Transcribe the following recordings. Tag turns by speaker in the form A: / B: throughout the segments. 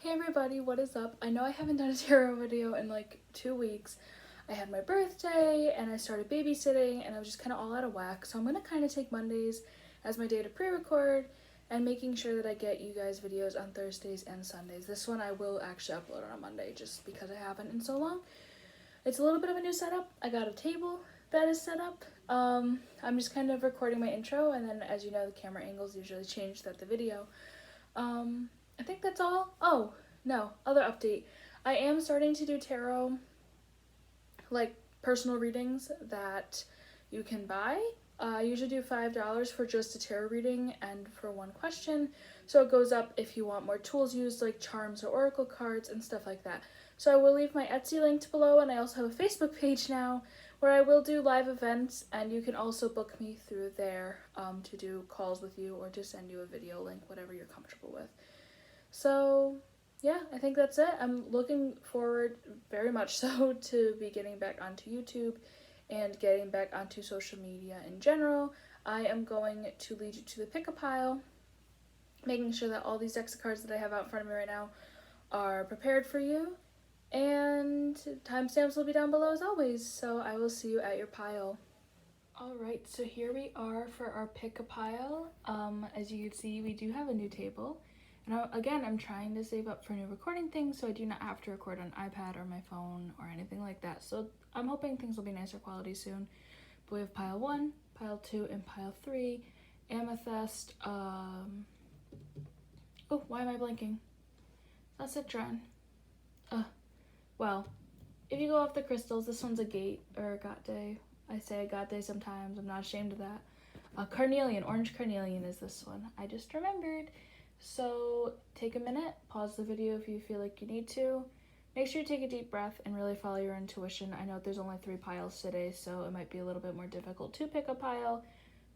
A: Hey everybody, what is up? I know I haven't done a tarot video in like 2 weeks. I had my birthday and I started babysitting and I was just kind of all out of whack. So I'm going to kind of take Mondays as my day to pre-record and making sure that I get you guys videos on Thursdays and Sundays. This one I will actually upload on a Monday just because I haven't in so long. It's a little bit of a new setup. I got a table that is set up. I'm just kind of recording my intro, and then as you know, the camera angles usually change throughout the video. I think that's all. Oh, no, other update. I am starting to do tarot, like personal readings that you can buy. I usually do $5 for just a tarot reading and for one question. So it goes up if you want more tools used, like charms or oracle cards and stuff like that. So I will leave my Etsy linked below, and I also have a Facebook page now where I will do live events, and you can also book me through there to do calls with you or to send you a video link, whatever you're comfortable with. So yeah, I think that's it. I'm looking forward very much so to be getting back onto YouTube and getting back onto social media in general. I am going to lead you to the pick a pile, making sure that all these decks of cards that I have out in front of me right now are prepared for you. And timestamps will be down below as always, so I will see you at your pile. Alright, so here we are for our pick a pile. As you can see, we do have a new table. And again, I'm trying to save up for new recording things, so I do not have to record on iPad or my phone or anything like that. So I'm hoping things will be nicer quality soon. But we have pile 1, pile 2, and pile 3. Amethyst, oh, why am I blanking? That's Citron. Well, if you go off the crystals, this one's a gate, or agate. I say agate sometimes, I'm not ashamed of that. Carnelian, orange carnelian is this one. I just remembered. So take a minute, pause the video if you feel like you need to. Make sure you take a deep breath and really follow your intuition. I know there's only 3 piles today, so it might be a little bit more difficult to pick a pile.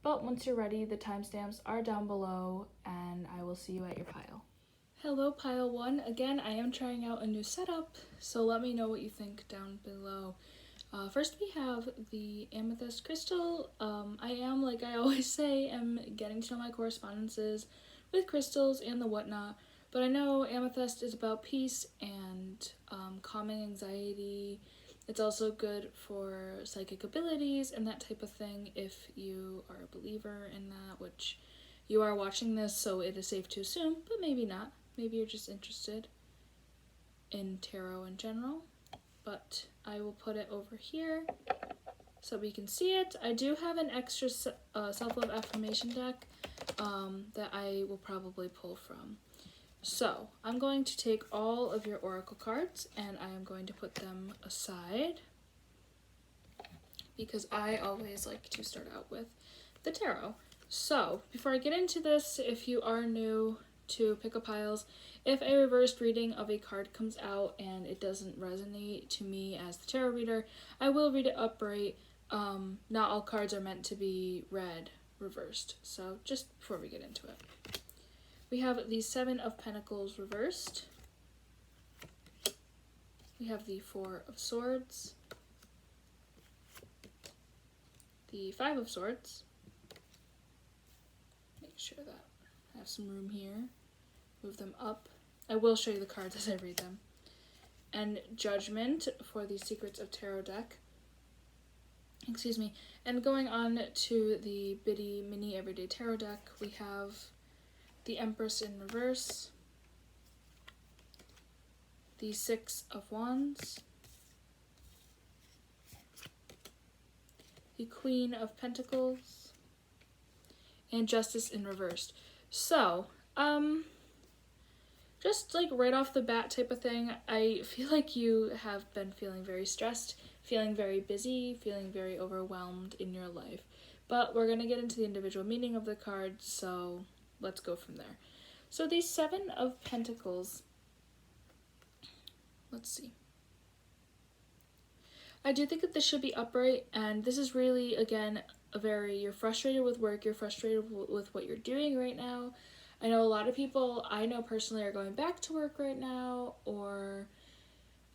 A: But once you're ready, the timestamps are down below, and I will see you at your pile. Hello, pile 1. Again, I am trying out a new setup, so let me know what you think down below. First we have the amethyst crystal. I am, like I always say, am getting to know my correspondences with crystals and the whatnot, but I know amethyst is about peace and calming anxiety. It's also good for psychic abilities and that type of thing if you are a believer in that, which you are watching this, so it is safe to assume, but maybe not. Maybe you're just interested in tarot in general, but I will put it over here so we can see it. I do have an extra self-love affirmation deck that I will probably pull from. So I'm going to take all of your oracle cards and I am going to put them aside because I always like to start out with the tarot. So before I get into this, if you are new to pick a piles, if a reversed reading of a card comes out and it doesn't resonate to me as the tarot reader, I will read it upright. Not all cards are meant to be read reversed. So just before we get into it, we have the 7 of Pentacles reversed. We have the 4 of Swords, the 5 of Swords. Make sure that I have some room here. Move them up. I will show you the cards as I read them. And Judgment for the Secrets of Tarot deck. Excuse me. And going on to the Bitty Mini Everyday Tarot deck, we have the Empress in reverse, the 6 of Wands, the Queen of Pentacles, and Justice in reversed. So, just like right off the bat type of thing, I feel like you have been feeling very stressed, feeling very busy, feeling very overwhelmed in your life. But we're going to get into the individual meaning of the cards, so let's go from there. So the 7 of Pentacles, let's see. I do think that this should be upright, and this is really, again, you're frustrated with work, you're frustrated with what you're doing right now. I know a lot of people I know personally are going back to work right now, or,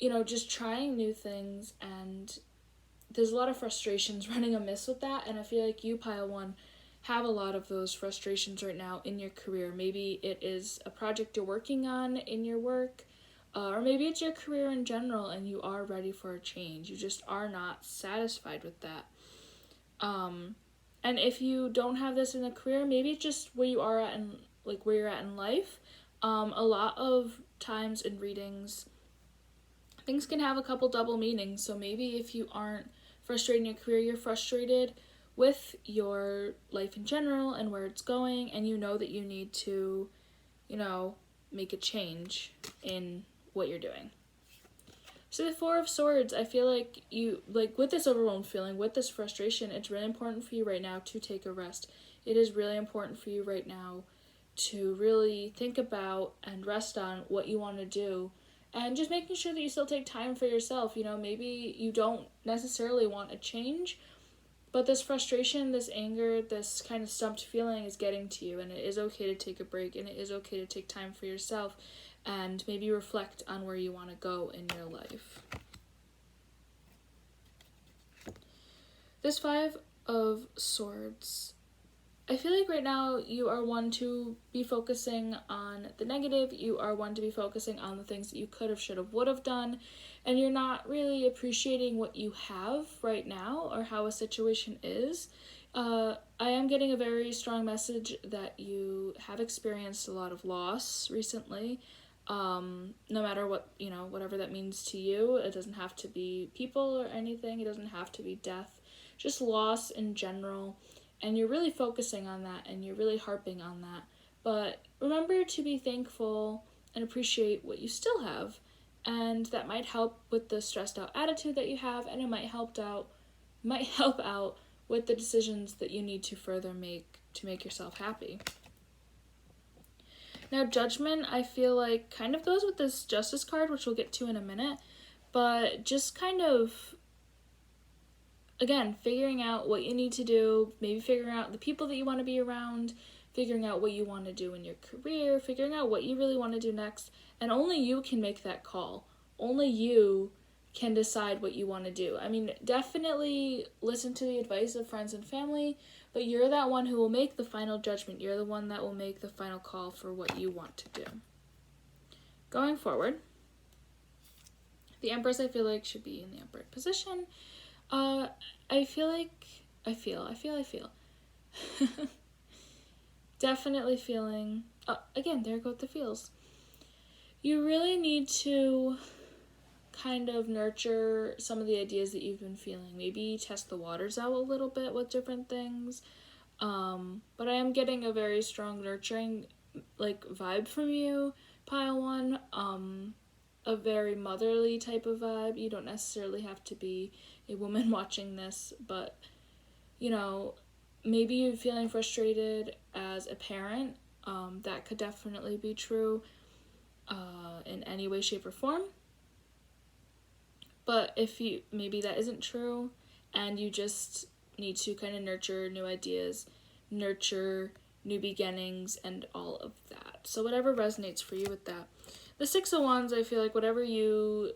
A: you know, just trying new things, and there's a lot of frustrations running amiss with that, and I feel like you, pile 1, have a lot of those frustrations right now in your career. Maybe it is a project you're working on in your work, or maybe it's your career in general and you are ready for a change. You just are not satisfied with that. And if you don't have this in a career, maybe it's just where you are at in, like, where you're at in life. A lot of times in readings, things can have a couple double meanings. So maybe if you aren't frustrated in your career, you're frustrated with your life in general and where it's going, and you know that you need to, make a change in what you're doing. So the Four of Swords, I feel like with this overwhelmed feeling, with this frustration, it's really important for you right now to take a rest. It is really important for you right now to really think about and rest on what you want to do, and just making sure that you still take time for yourself. Maybe you don't necessarily want a change, but this frustration, this anger, this kind of stumped feeling is getting to you, and it is okay to take a break, and it is okay to take time for yourself and maybe reflect on where you want to go in your life. This Five of Swords, I feel like right now you are one to be focusing on the negative. You are one to be focusing on the things that you could have, should have, would have done, and you're not really appreciating what you have right now or how a situation is. I am getting a very strong message that you have experienced a lot of loss recently. No matter what, whatever that means to you. It doesn't have to be people or anything. It doesn't have to be death, just loss in general. And you're really focusing on that, and you're really harping on that. But remember to be thankful and appreciate what you still have. And that might help with the stressed out attitude that you have, and it might help out with the decisions that you need to further make to make yourself happy. Now, Judgment, I feel like, kind of goes with this Justice card, which we'll get to in a minute, but just kind of, again, figuring out what you need to do, maybe figuring out the people that you want to be around, figuring out what you want to do in your career, figuring out what you really want to do next, and only you can make that call. Only you can decide what you want to do. I mean, definitely listen to the advice of friends and family, but you're that one who will make the final judgment. You're the one that will make the final call for what you want to do. Going forward, the Empress, I feel like, should be in the upright position. I feel. Definitely feeling, again, there go the feels. You really need to kind of nurture some of the ideas that you've been feeling. Maybe test the waters out a little bit with different things. But I am getting a very strong nurturing vibe from you, Pile 1. A very motherly type of vibe. You don't necessarily have to be a woman watching this, but maybe you're feeling frustrated as a parent. That could definitely be true in any way, shape, or form. But if maybe that isn't true, and you just need to kind of nurture new ideas, nurture new beginnings, and all of that. So whatever resonates for you with that. The Six of Wands, I feel like whatever you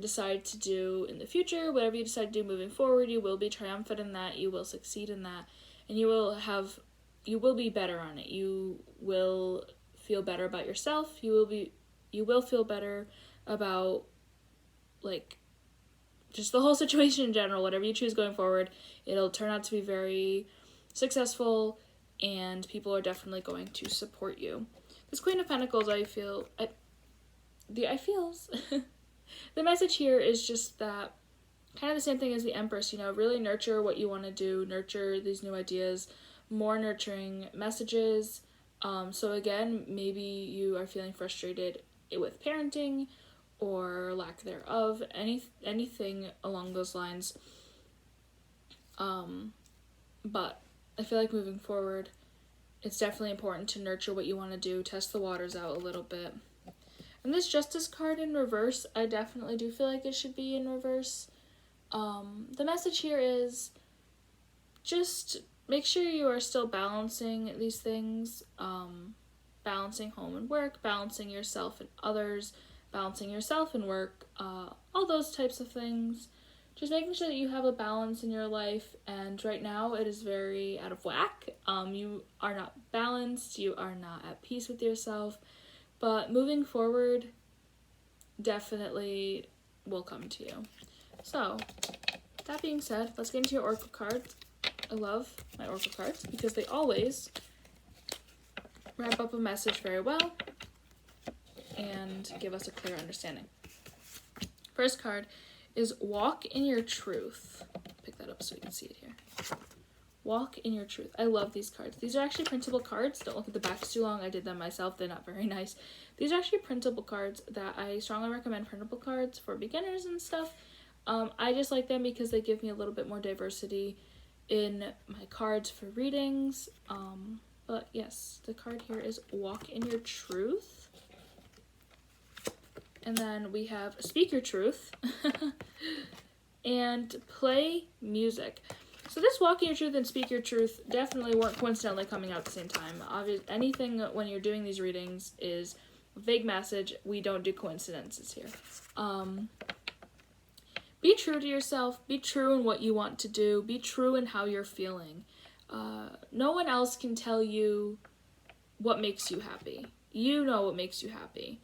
A: decide to do in the future, whatever you decide to do moving forward, you will be triumphant in that, you will succeed in that, and you will be better on it. You will feel better about yourself. You will feel better about just the whole situation in general. Whatever you choose going forward, it'll turn out to be very successful, and people are definitely going to support you. This Queen of Pentacles, the message here is just that kind of the same thing as the Empress, really nurture what you want to do, nurture these new ideas, more nurturing messages. So again, maybe you are feeling frustrated with parenting or lack thereof, anything along those lines. But I feel like moving forward, it's definitely important to nurture what you want to do, test the waters out a little bit. And this Justice card in reverse, I definitely do feel like it should be in reverse. The message here is just make sure you are still balancing these things, balancing home and work, balancing yourself and others, balancing yourself and work, all those types of things. just making sure that you have a balance in your life, and right now it is very out of whack. You are not balanced, you are not at peace with yourself, but moving forward definitely will come to you. So, that being said, let's get into your oracle cards. I love my oracle cards because they always wrap up a message very well and give us a clear understanding. First card is Walk in Your Truth. Pick that up so you can see it here. Walk in Your Truth. I love these cards. These are actually printable cards. Don't look at the backs too long. I did them myself. They're not very nice. These are actually printable cards that I strongly recommend printable cards for beginners and stuff. I just like them because they give me a little bit more diversity in my cards for readings. But yes, the card here is Walk in Your Truth. And then we have Speak Your Truth and Play Music. So this Walk in Your Truth and Speak Your Truth definitely weren't coincidentally coming out at the same time. Anything when you're doing these readings is a vague message. We don't do coincidences here. Be true to yourself. Be true in what you want to do. Be true in how you're feeling. No one else can tell you what makes you happy. You know what makes you happy.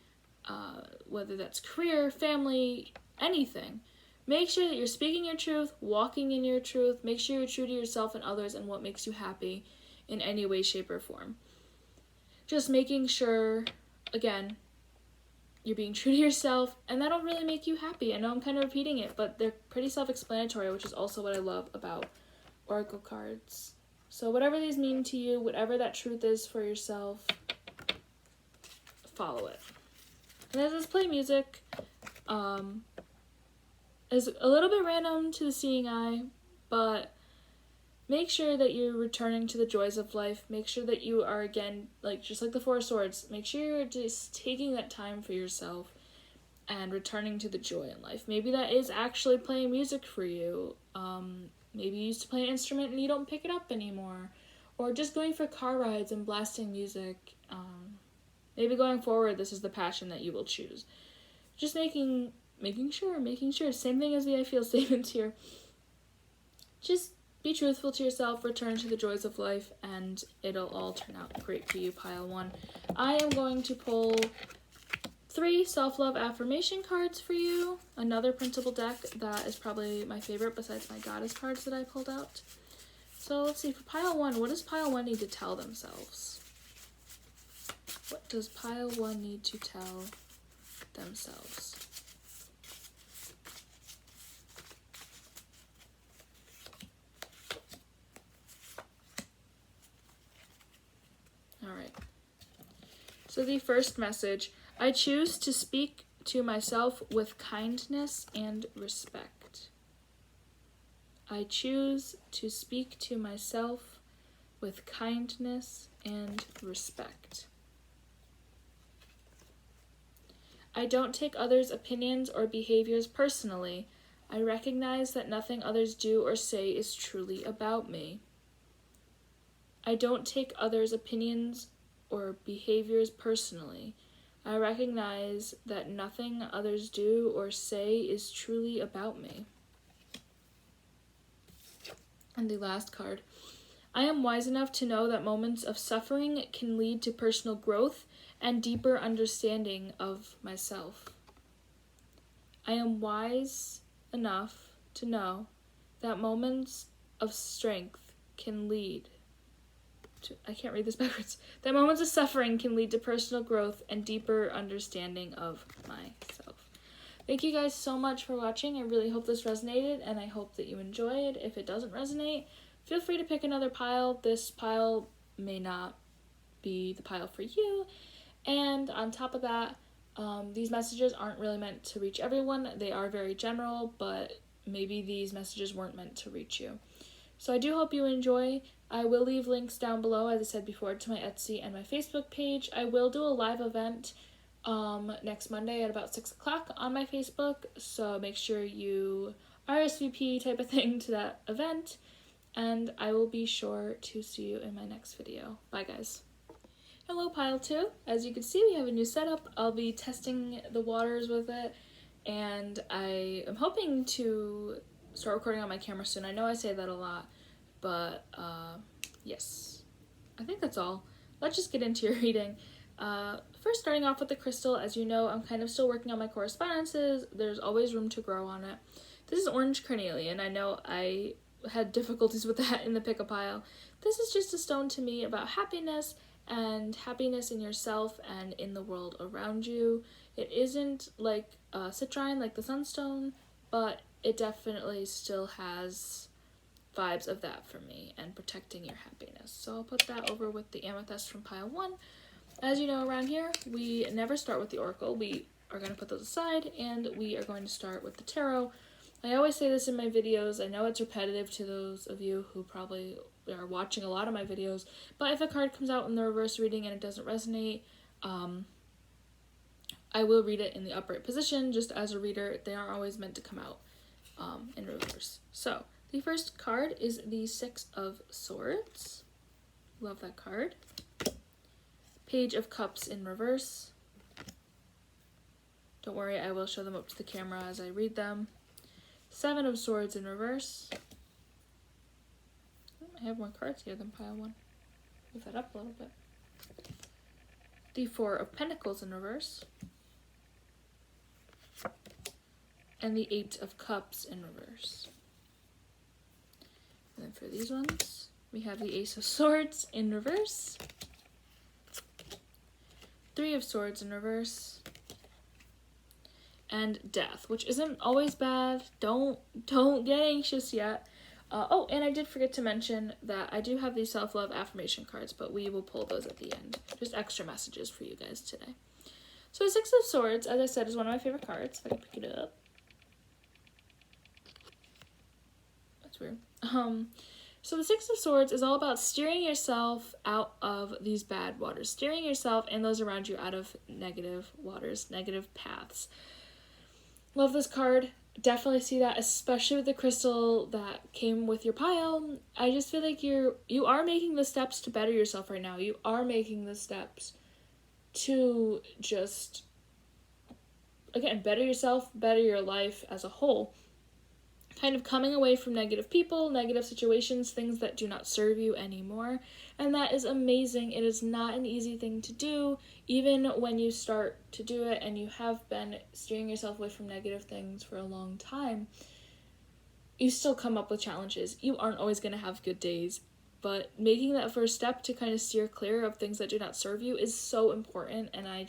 A: Whether that's career, family, anything. Make sure that you're speaking your truth, walking in your truth. Make sure you're true to yourself and others and what makes you happy in any way, shape, or form. Just making sure, again, you're being true to yourself, and that'll really make you happy. I know I'm kind of repeating it, but they're pretty self-explanatory, which is also what I love about oracle cards. So whatever these mean to you, whatever that truth is for yourself, follow it. And as this play music, is a little bit random to the seeing eye, but make sure that you're returning to the joys of life. Make sure that you are, again, just like the Four of Swords, make sure you're just taking that time for yourself and returning to the joy in life. Maybe that is actually playing music for you. Maybe you used to play an instrument and you don't pick it up anymore. Or just going for car rides and blasting music. Maybe going forward, this is the passion that you will choose. Just making sure. Same thing as the I feel statements here. Just be truthful to yourself, return to the joys of life, and it'll all turn out great for you, pile 1. I am going to pull 3 self-love affirmation cards for you. Another printable deck that is probably my favorite besides my goddess cards that I pulled out. So let's see, for pile 1, what does pile 1 need to tell themselves? What does pile 1 need to tell themselves? Alright. So the first message, I choose to speak to myself with kindness and respect. I choose to speak to myself with kindness and respect. I don't take others' opinions or behaviors personally. I recognize that nothing others do or say is truly about me. I don't take others' opinions or behaviors personally. I recognize that nothing others do or say is truly about me. And the last card. I am wise enough to know that moments of suffering can lead to personal growth and deeper understanding of myself. I am wise enough to know that moments of strength can lead to, I can't read this backwards, that moments of suffering can lead to personal growth and deeper understanding of myself. Thank you guys so much for watching. I really hope this resonated, and I hope that you enjoyed. If it doesn't resonate, feel free to pick another pile. This pile may not be the pile for you. And on top of that, these messages aren't really meant to reach everyone. They are very general, but maybe these messages weren't meant to reach you. So I do hope you enjoy. I will leave links down below, as I said before, to my Etsy and my Facebook page. I will do a live event next Monday at about 6 o'clock on my Facebook, so make sure you RSVP type of thing to that event, and I will be sure to see you in my next video. Bye, guys. Hello, Pile 2. As you can see, we have a new setup. I'll be testing the waters with it, and I am hoping to start recording on my camera soon. I know I say that a lot, but yes. I think that's all. Let's just get into your reading. First, starting off with the crystal, as you know, I'm kind of still working on my correspondences. There's always room to grow on it. This is orange carnelian. I know I had difficulties with that in the pick a pile. This is just a stone to me about happiness and happiness in yourself and in the world around you. It isn't like citrine, like the sunstone, but it definitely still has vibes of that for me and protecting your happiness. So I'll put that over with the amethyst from pile 1. As you know, around here, we never start with the oracle. We are going to put those aside, and we are going to start with the tarot. I always say this in my videos. I know it's repetitive to those of you who probably are watching a lot of my videos, but if a card comes out in the reverse reading and it doesn't resonate, I will read it in the upright position. Just as a reader, they aren't always meant to come out in reverse. So the first card is the Six of Swords. Love that card. Page of Cups in reverse. Don't worry, I will show them up to the camera as I read them. Seven of Swords in reverse. I have more cards here than pile 1. Move that up a little bit. The Four of Pentacles in reverse. And the Eight of Cups in reverse. And then for these ones, we have the Ace of Swords in reverse. Three of Swords in reverse. And Death, which isn't always bad. Don't get anxious yet. Oh, and I did forget to mention that I do have these self-love affirmation cards, but we will pull those at the end. Just extra messages for you guys today. So the Six of Swords, as I said, is one of my favorite cards. If I can pick it up. That's weird. So the Six of Swords is all about steering yourself out of these bad waters. Steering yourself and those around you out of negative waters, negative paths. Love this card. Definitely see that, especially with the crystal that came with your pile. I just feel like you are making the steps to better yourself right now. You are making the steps to just, again, better yourself, better your life as a whole. Kind of coming away from negative people, negative situations, things that do not serve you anymore. And that is amazing. It is not an easy thing to do, even when you start to do it and you have been steering yourself away from negative things for a long time. You still come up with challenges. You aren't always going to have good days, but making that first step to kind of steer clear of things that do not serve you is so important. And I'm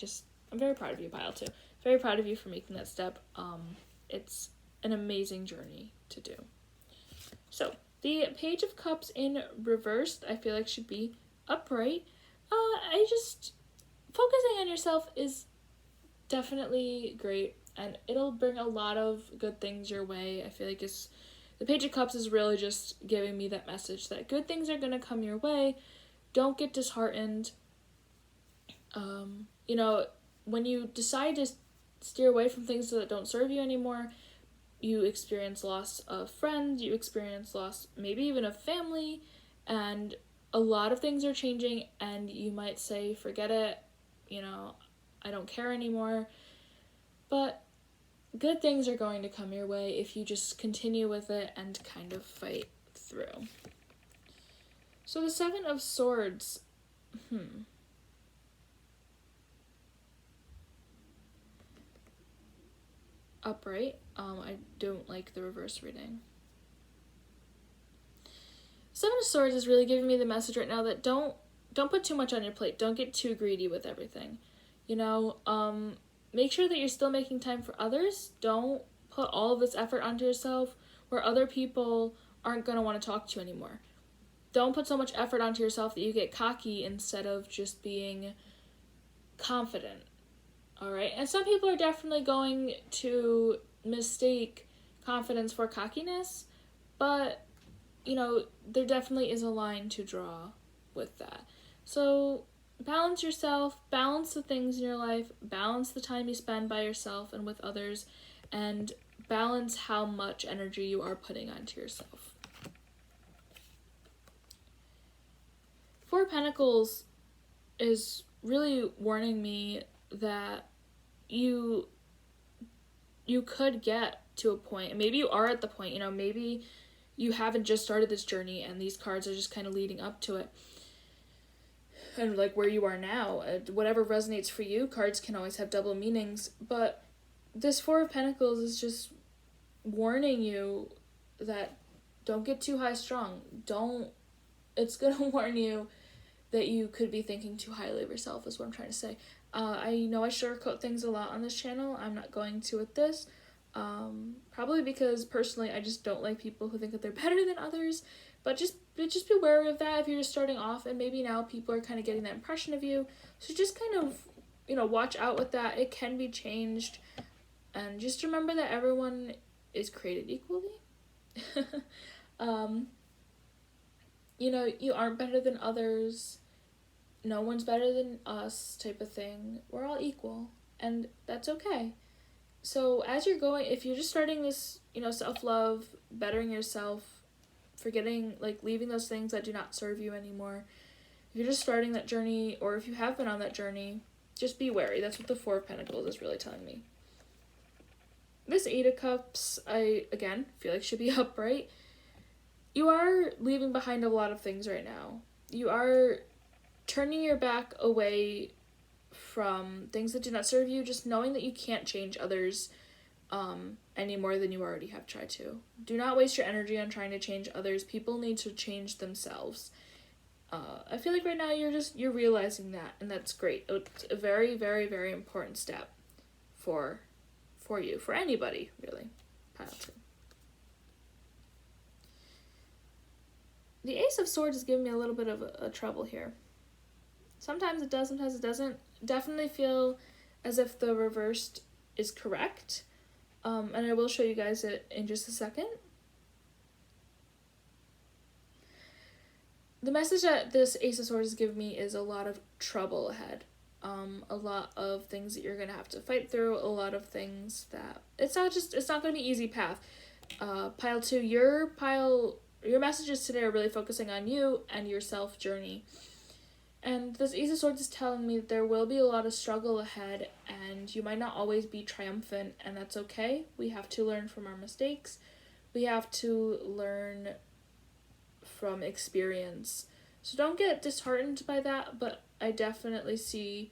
A: very proud of you, Pile 2. Very proud of you for making that step. It's an amazing journey to do. So the Page of Cups in reversed, I feel like should be upright. Focusing on yourself is definitely great, and it'll bring a lot of good things your way. I feel like the Page of Cups is really just giving me that message that good things are going to come your way. Don't get disheartened. When you decide to steer away from things that don't serve you anymore, you experience loss of friends, you experience loss maybe even of family, and a lot of things are changing, and you might say, forget it, I don't care anymore. But good things are going to come your way if you just continue with it and kind of fight through. So the Seven of Swords, upright. I don't like the reverse reading. Seven of Swords is really giving me the message right now that don't put too much on your plate. Don't get too greedy with everything. Make sure that you're still making time for others. Don't put all of this effort onto yourself where other people aren't going to want to talk to you anymore. Don't put so much effort onto yourself that you get cocky instead of just being confident. All right, and some people are definitely going to mistake confidence for cockiness, but, there definitely is a line to draw with that. So balance yourself, balance the things in your life, balance the time you spend by yourself and with others, and balance how much energy you are putting onto yourself. Four of Pentacles is really warning me that you could get to a point, and maybe you are at the point, you know, maybe you haven't just started this journey and these cards are just kind of leading up to it. And like where you are now, whatever resonates for you, cards can always have double meanings, but this Four of Pentacles is just warning you that don't get too high strung. It's gonna warn you that you could be thinking too highly of yourself, is what I'm trying to say. I know I sugarcoat things a lot on this channel. I'm not going to with this. Probably because personally I just don't like people who think that they're better than others. But just be wary of that if you're just starting off, and maybe now people are kind of getting that impression of you. So just kind of, you know, watch out with that. It can be changed. And just remember that everyone is created equally. You know, you aren't better than others. No one's better than us type of thing. We're all equal, and that's okay. So as you're going, if you're just starting this, you know, self-love, bettering yourself, forgetting, like, leaving those things that do not serve you anymore, if you're just starting that journey, or if you have been on that journey, just be wary. That's what the Four of Pentacles is really telling me. This Eight of Cups, I, again, feel like should be upright. You are leaving behind a lot of things right now. You are turning your back away from things that do not serve you, just knowing that you can't change others any more than you already have tried to. Do not waste your energy on trying to change others. People need to change themselves. I feel like right now you're realizing that, and that's great. It's a very, very, very important step for you, for anybody, really. Pile 2. The Ace of Swords is giving me a little bit of a trouble here. Sometimes it does, sometimes it doesn't. Definitely feel as if the reversed is correct. And I will show you guys it in just a second. The message that this Ace of Swords is giving me is a lot of trouble ahead. A lot of things that you're going to have to fight through. A lot of things that... It's not going to be easy path. Pile 2, your messages today are really focusing on you and your self journey. And this Ace of Swords is telling me that there will be a lot of struggle ahead, and you might not always be triumphant, and that's okay. We have to learn from our mistakes. We have to learn from experience. So don't get disheartened by that, but I definitely see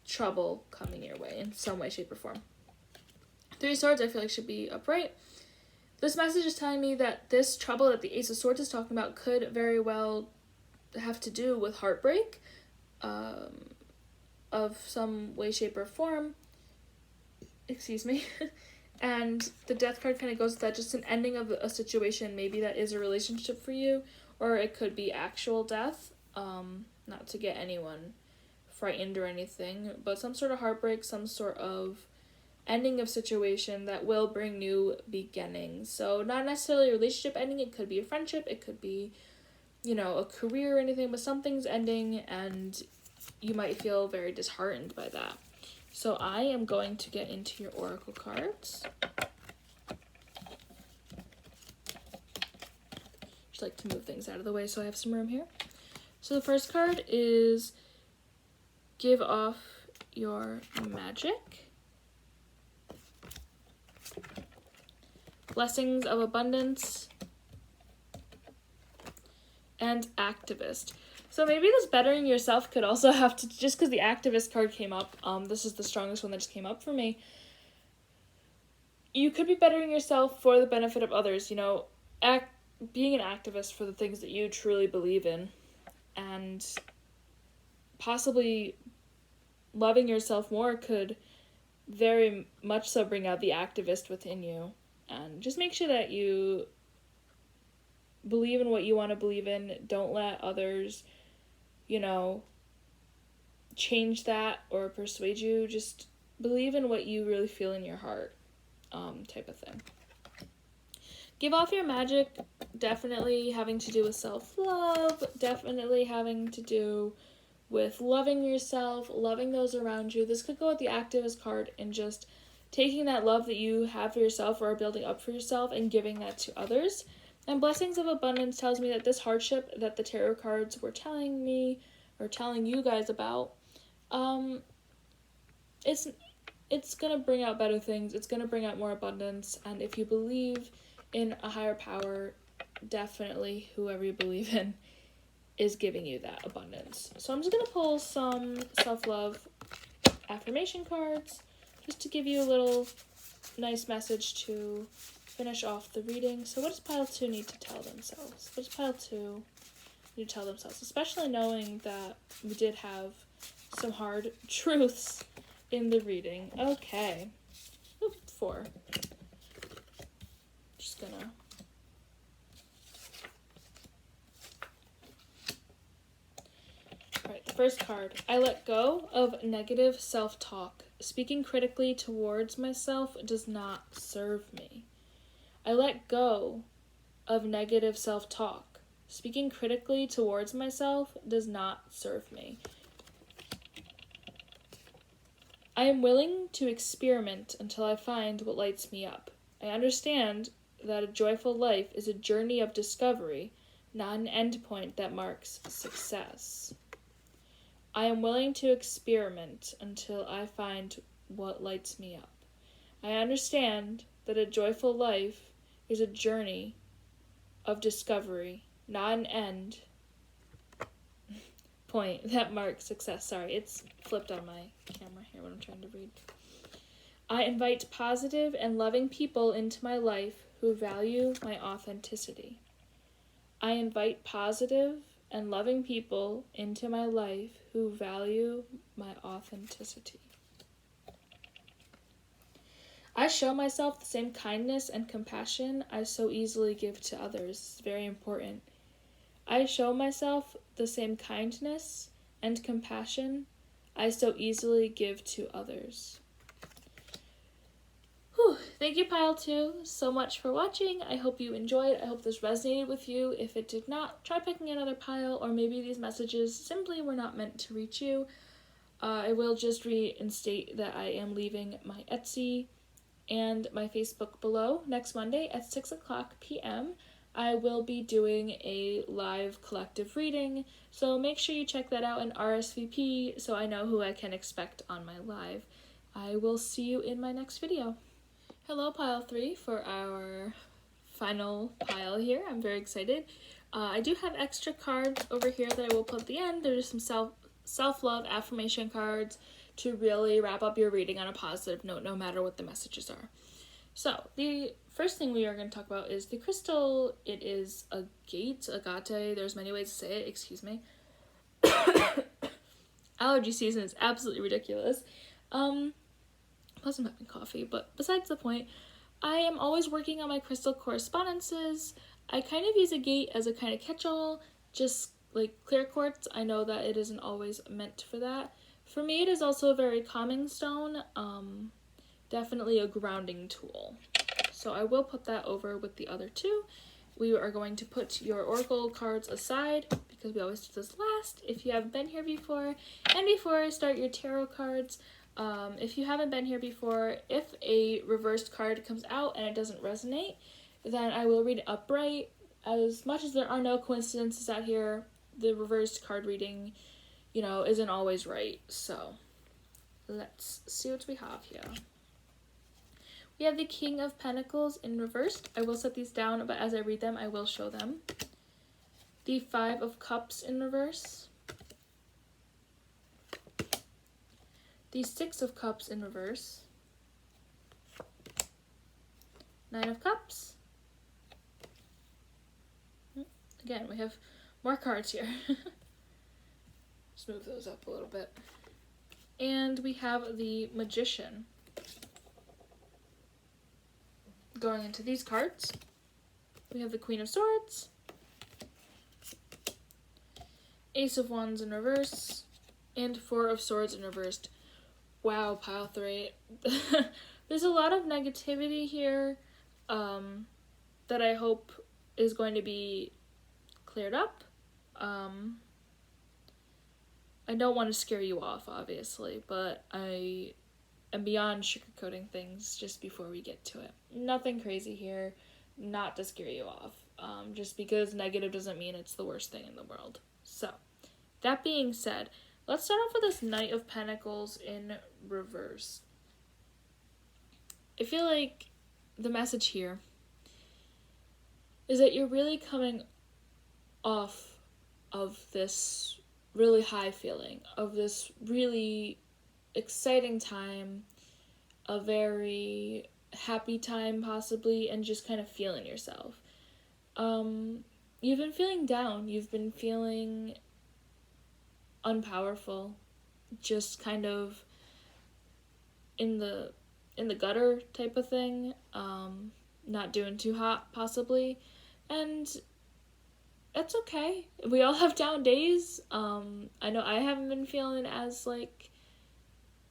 A: trouble coming your way in some way, shape, or form. Three of Swords I feel like should be upright. This message is telling me that this trouble that the Ace of Swords is talking about could very well have to do with heartbreak of some way, shape, or form. Excuse me. And the Death card kind of goes with that, just an ending of a situation. Maybe that is a relationship for you, or it could be actual death. Not to get anyone frightened or anything, but some sort of heartbreak, some sort of ending of situation that will bring new beginnings. So not necessarily a relationship ending, it could be a friendship, it could be, you know, a career or anything, but something's ending and you might feel very disheartened by that. So I am going to get into your oracle cards. Just like to move things out of the way so I have some room here. So the first card is give off your magic. Blessings of abundance. And activist. So maybe this bettering yourself could also have to, just because the activist card came up, this is the strongest one that just came up for me. You could be bettering yourself for the benefit of others, you know, being an activist for the things that you truly believe in, and possibly loving yourself more could very much so bring out the activist within you. And just make sure that you believe in what you want to believe in. Don't let others, you know, change that or persuade you. Just believe in what you really feel in your heart, type of thing. Give off your magic, definitely having to do with self-love, definitely having to do with loving yourself, loving those around you. This could go with the activist card and just taking that love that you have for yourself or are building up for yourself and giving that to others. And blessings of abundance tells me that this hardship that the tarot cards were telling me or telling you guys about, it's it's going to bring out better things. It's going to bring out more abundance. And if you believe in a higher power, definitely whoever you believe in is giving you that abundance. So I'm just going to pull some self-love affirmation cards just to give you a little nice message to finish off the reading. So what does pile 2 need to tell themselves? What does pile 2 need to tell themselves? Especially knowing that we did have some hard truths in the reading. Okay. 4. Just gonna... Alright, the first card. I let go of negative self-talk. Speaking critically towards myself does not serve me. I let go of negative self-talk. Speaking critically towards myself does not serve me. I am willing to experiment until I find what lights me up. I understand that a joyful life is a journey of discovery, not an endpoint that marks success. I am willing to experiment until I find what lights me up. I understand that a joyful life is a journey of discovery, not an end point that marks success. Sorry, it's flipped on my camera here when I'm trying to read. I invite positive and loving people into my life who value my authenticity. I invite positive and loving people into my life who value my authenticity. I show myself the same kindness and compassion I so easily give to others. It's very important. I show myself the same kindness and compassion I so easily give to others. Whew. Thank you, Pile 2, so much for watching. I hope you enjoyed. I hope this resonated with you. If it did not, try picking another pile, or maybe these messages simply were not meant to reach you. I will just reinstate that I am leaving my Etsy and my Facebook below. Next Monday at 6:00 p.m. I will be doing a live collective reading, so make sure you check that out and RSVP so I know who I can expect on my live. I will see you in my next video. Hello, Pile 3, for our final pile here. I'm very excited. I do have extra cards over here that I will put at the end. There's some self-love affirmation cards to really wrap up your reading on a positive note, no matter what the messages are. So, the first thing we are going to talk about is the crystal. It is agate. There's many ways to say it, excuse me. Allergy season is absolutely ridiculous. Plus I'm having coffee, but besides the point, I am always working on my crystal correspondences. I kind of use agate as a kind of catch-all, just like clear quartz. I know that it isn't always meant for that. For me, it is also a very calming stone, definitely a grounding tool. So I will put that over with the other two. We are going to put your oracle cards aside because we always do this last if you haven't been here before. And before I start your tarot cards, if you haven't been here before, if a reversed card comes out and it doesn't resonate, then I will read it upright. As much as there are no coincidences out here, the reversed card reading, isn't always right. So let's see what we have here. We have the King of Pentacles in reversed. I will set these down, but as I read them, I will show them. The Five of Cups in reverse. The Six of Cups in reverse. Nine of Cups. Again, we have more cards here. Just move those up a little bit. And we have the Magician. Going into these cards, we have the Queen of Swords, Ace of Wands in reverse, and Four of Swords in reversed. Wow, Pile 3. There's a lot of negativity here that I hope is going to be cleared up. I don't want to scare you off, obviously, but I am beyond sugarcoating things just before we get to it. Nothing crazy here, not to scare you off. Just because negative doesn't mean it's the worst thing in the world. So, that being said, let's start off with this Knight of Pentacles in reverse. I feel like the message here is that you're really coming off of this really high feeling, of this really exciting time, a very happy time possibly, and just kind of feeling yourself. You've been feeling down, you've been feeling unpowerful, just kind of in the gutter type of thing, not doing too hot possibly, and that's okay. We all have down days. I know I haven't been feeling as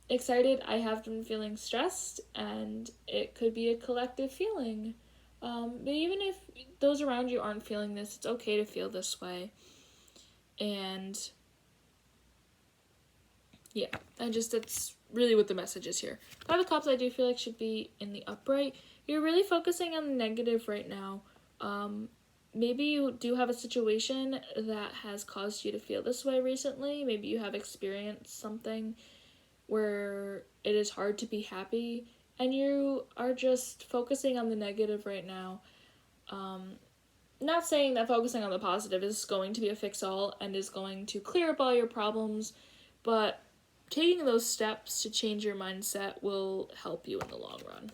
A: excited. I have been feeling stressed, and it could be a collective feeling. But even if those around you aren't feeling this, it's okay to feel this way. And yeah, that's really what the message is here. Five of Cups, I do feel like should be in the upright. You're really focusing on the negative right now. Maybe you do have a situation that has caused you to feel this way recently. Maybe you have experienced something where it is hard to be happy, and you are just focusing on the negative right now. Not saying that focusing on the positive is going to be a fix-all and is going to clear up all your problems, but taking those steps to change your mindset will help you in the long run.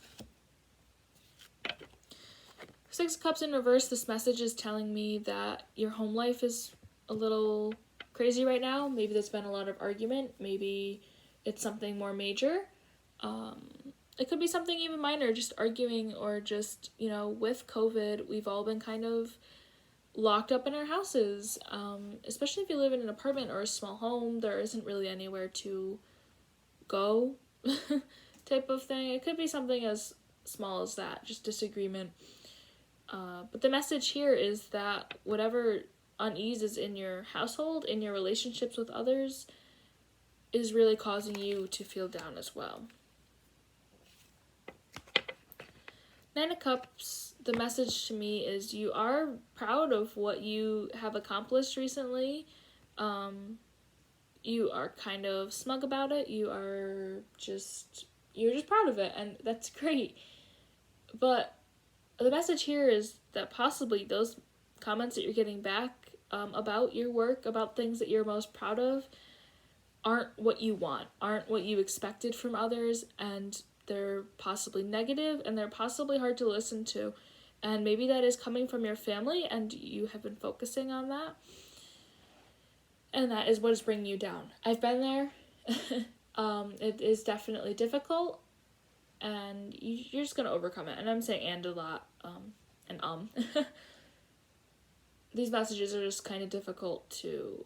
A: Six of Cups in reverse, this message is telling me that your home life is a little crazy right now. Maybe there's been a lot of argument. Maybe it's something more major. It could be something even minor, just arguing, or just, with COVID, we've all been kind of locked up in our houses. Especially if you live in an apartment or a small home, there isn't really anywhere to go type of thing. It could be something as small as that, just disagreement. But the message here is that whatever unease is in your household, in your relationships with others, is really causing you to feel down as well. Nine of Cups, the message to me is you are proud of what you have accomplished recently. You are kind of smug about it. You're just proud of it, and that's great. But the message here is that possibly those comments that you're getting back about your work, about things that you're most proud of, aren't what you want, aren't what you expected from others, and they're possibly negative, and they're possibly hard to listen to. And maybe that is coming from your family, and you have been focusing on that. And that is what is bringing you down. I've been there. It is definitely difficult, and you're just going to overcome it. And I'm saying and a lot, These messages are just kind of difficult to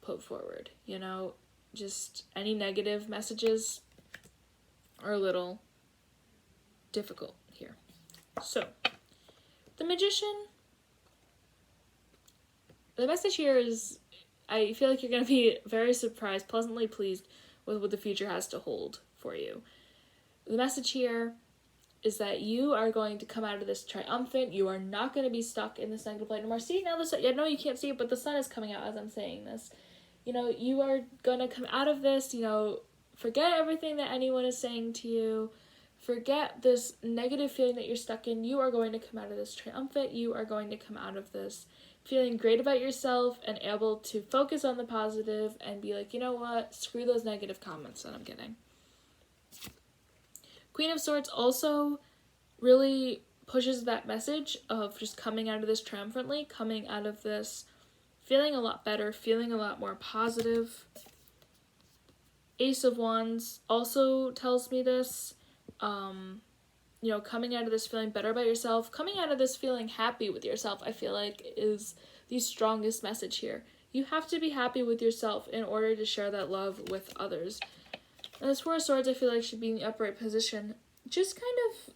A: put forward, Just any negative messages are a little difficult here. So, the Magician, the message here is, I feel like you're going to be very surprised, pleasantly pleased with what the future has to hold for you. The message here is that you are going to come out of this triumphant. You are not going to be stuck in this negative light anymore. See, now the sun, I know you can't see it, but the sun is coming out as I'm saying this. You are going to come out of this, forget everything that anyone is saying to you. Forget this negative feeling that you're stuck in. You are going to come out of this triumphant. You are going to come out of this feeling great about yourself and able to focus on the positive and be like, you know what? Screw those negative comments that I'm getting. Queen of Swords also really pushes that message of just coming out of this triumphantly, coming out of this feeling a lot better, feeling a lot more positive. Ace of Wands also tells me this, coming out of this feeling better about yourself, coming out of this feeling happy with yourself, I feel like is the strongest message here. You have to be happy with yourself in order to share that love with others. And this Four of Swords, I feel like, should be in the upright position. Just kind of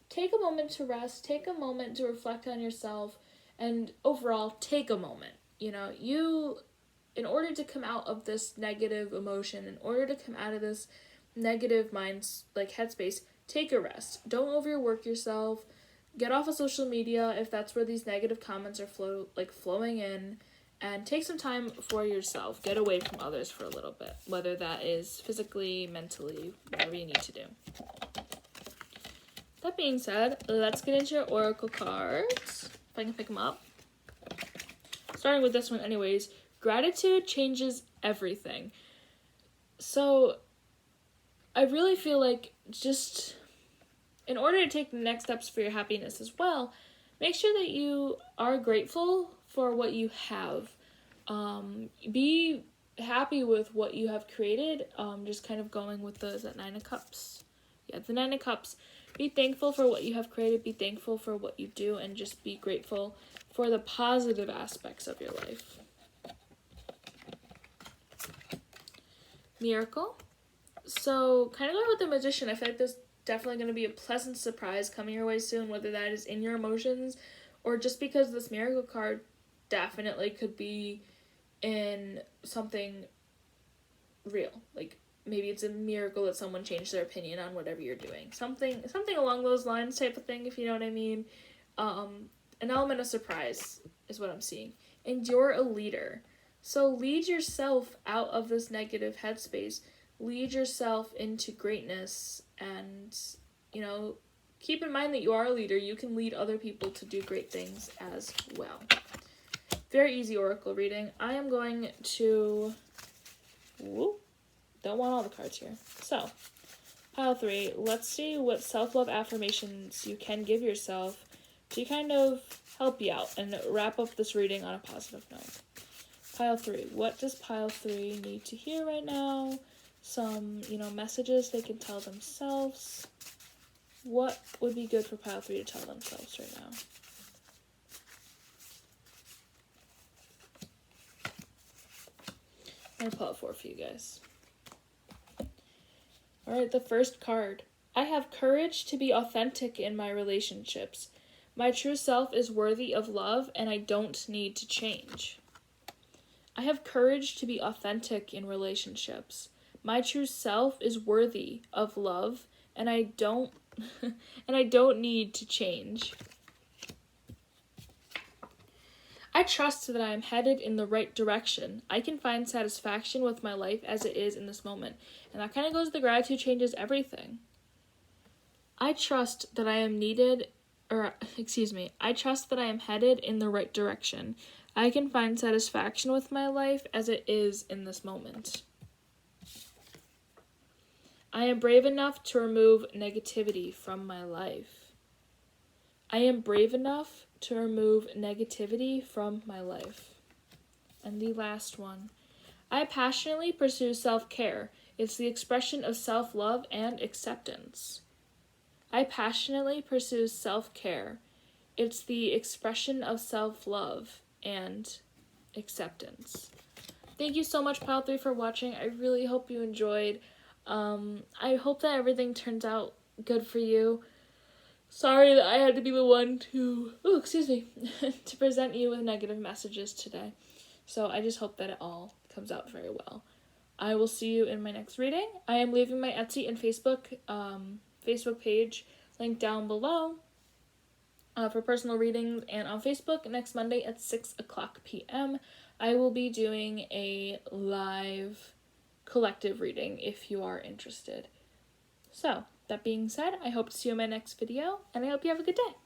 A: take a moment to rest, take a moment to reflect on yourself, and overall, take a moment. In order to come out of this negative emotion, in order to come out of this negative headspace, take a rest. Don't overwork yourself. Get off of social media if that's where these negative comments are flowing in. And take some time for yourself. Get away from others for a little bit, whether that is physically, mentally, whatever you need to do. that being said, let's get into your oracle cards. If I can pick them up. Starting with this one anyways. Gratitude changes everything. So, I really feel like just in order to take the next steps for your happiness as well, make sure that you are grateful for what you have. Be happy with what you have created. Just kind of going with the Nine of Cups. Yeah, the Nine of Cups. Be thankful for what you have created. Be thankful for what you do. And just be grateful for the positive aspects of your life. Miracle. So, kind of going with the Magician, I feel like there's definitely going to be a pleasant surprise coming your way soon, whether that is in your emotions or just because this Miracle card definitely could be in something real. Like, maybe it's a miracle that someone changed their opinion on whatever you're doing. Something along those lines type of thing, if you know what I mean. An element of surprise is what I'm seeing. And you're a leader. So lead yourself out of this negative headspace. Lead yourself into greatness. And, you know, keep in mind that you are a leader. You can lead other people to do great things as well. Very easy oracle reading. I am going to... Whoop. Don't want all the cards here. So, pile 3. Let's see what self-love affirmations you can give yourself to kind of help you out and wrap up this reading on a positive note. Pile 3. What does pile 3 need to hear right now? Some, messages they can tell themselves. What would be good for pile 3 to tell themselves right now? I'm going to pull out 4 for you guys. Alright, the first card. I have courage to be authentic in my relationships. My true self is worthy of love, and I don't need to change. I have courage to be authentic in relationships. My true self is worthy of love, and I don't need to change. I trust that I am headed in the right direction. I can find satisfaction with my life as it is in this moment. And that kind of goes with the gratitude changes everything. I trust that I am I trust that I am headed in the right direction. I can find satisfaction with my life as it is in this moment. I am brave enough to remove negativity from my life. I am brave enough to remove negativity from my life. And the last one. I passionately pursue self-care. It's the expression of self-love and acceptance. I passionately pursue self-care. It's the expression of self-love and acceptance. Thank you so much, Pile 3, for watching. I really hope you enjoyed. I hope that everything turns out good for you. Sorry that I had to be the one to, to present you with negative messages today. So I just hope that it all comes out very well. I will see you in my next reading. I am leaving my Etsy and Facebook page linked down below for personal readings. And on Facebook, next Monday at 6:00 p.m., I will be doing a live collective reading if you are interested. So, that being said, I hope to see you in my next video, and I hope you have a good day.